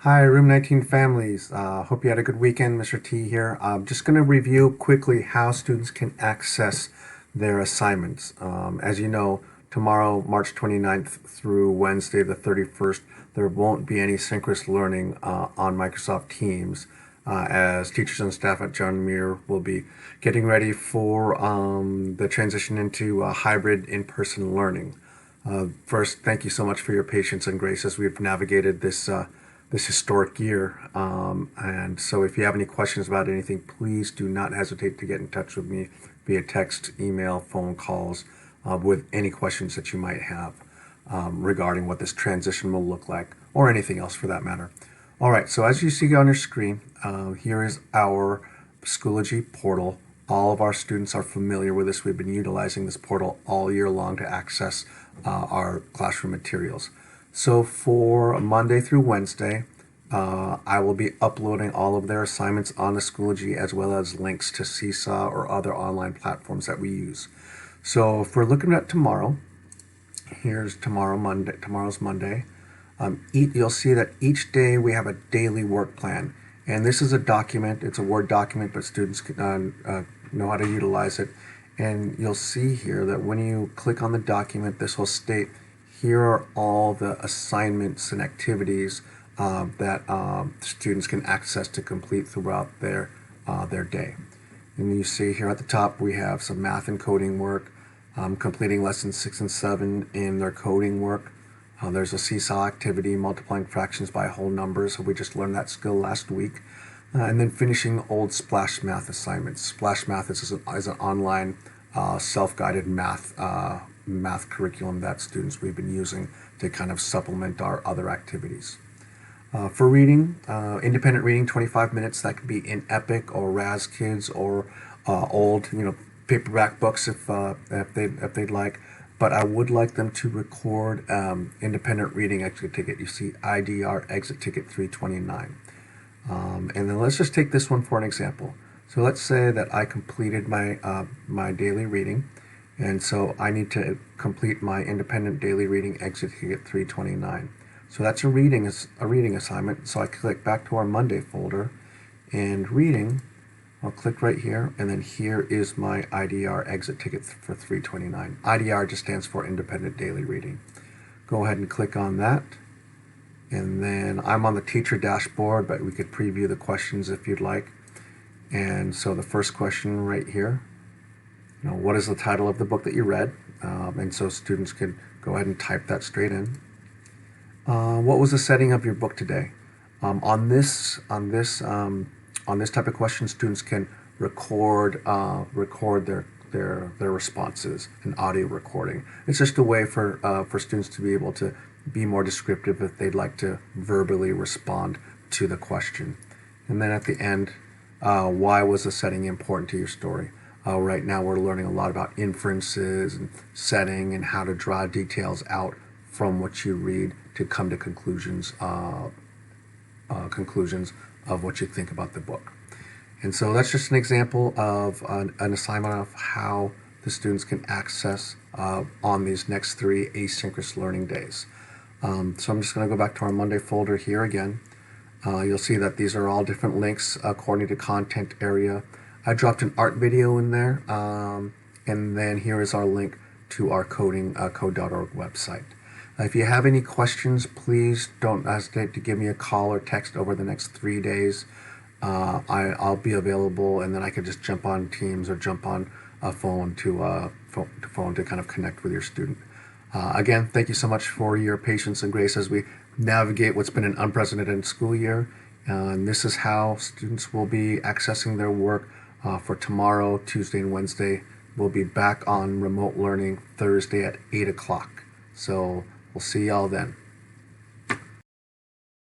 Hi, Room 19 families. Hope you had a good weekend. Mr. T here. I'm just going to review quickly how students can access their assignments. As you know, tomorrow, March 29th through Wednesday, the 31st, there won't be any synchronous learning on Microsoft Teams as teachers and staff at John Muir will be getting ready for the transition into hybrid in-person learning. First, thank you so much for your patience and grace as we've navigated this historic year. And so if you have any questions about anything, please do not hesitate to get in touch with me via text, email, phone calls, with any questions that you might have regarding what this transition will look like, or anything else for that matter. All right, so as you see on your screen, here is our Schoology portal. All of our students are familiar with this. We've been utilizing this portal all year long to access our classroom materials. So for Monday through Wednesday, I will be uploading all of their assignments on the Schoology as well as links to Seesaw or other online platforms that we use. So if we're looking at tomorrow, here's tomorrow's Monday. You'll see that each day we have a daily work plan. And this is a document, it's a Word document, but students can know how to utilize it. And you'll see here that when you click on the document, this will state, here are all the assignments and activities that students can access to complete throughout their day. And you see here at the top, we have some math and coding work, completing lessons 6 and 7 in their coding work. There's a Seesaw activity, multiplying fractions by whole numbers. So we just learned that skill last week. And then finishing old Splash Math assignments. Splash Math is an online self-guided math curriculum that students we've been using to kind of supplement our other activities. For reading, independent reading, 25 minutes. That could be in Epic or Raz Kids or old, paperback books if they'd like. But I would like them to record independent reading exit ticket. You see IDR exit ticket 329. And then let's just take this one for an example. So let's say that I completed my daily reading, and so I need to complete my independent daily reading exit ticket 329. So that's a reading assignment. So I click back to our Monday folder, and reading, I'll click right here, and then here is my IDR exit ticket for 329. IDR just stands for independent daily reading. Go ahead and click on that. And then I'm on the teacher dashboard, but we could preview the questions if you'd like. And so the first question right here, what is the title of the book that you read? And so students could go ahead and type that straight in. What was the setting of your book today? On this type of question, students can record their responses, an audio recording. It's just a way for students to be able to be more descriptive if they'd like to verbally respond to the question. And then at the end, why was the setting important to your story? Right now we're learning a lot about inferences and setting and how to draw details out from what you read to come to conclusions of what you think about the book. And so that's just an example of an assignment of how the students can access on these next 3 asynchronous learning days. So I'm just going to go back to our Monday folder here again. You'll see that these are all different links according to content area. I dropped an art video in there, and then here is our link to our code.org website. If you have any questions, please don't hesitate to give me a call or text over the next 3 days. I'll be available, and then I could just jump on Teams or jump on a phone to kind of connect with your student. Again, thank you so much for your patience and grace as we navigate what's been an unprecedented school year. And this is how students will be accessing their work for tomorrow, Tuesday, and Wednesday. We'll be back on remote learning Thursday at 8 o'clock. So we'll see y'all then.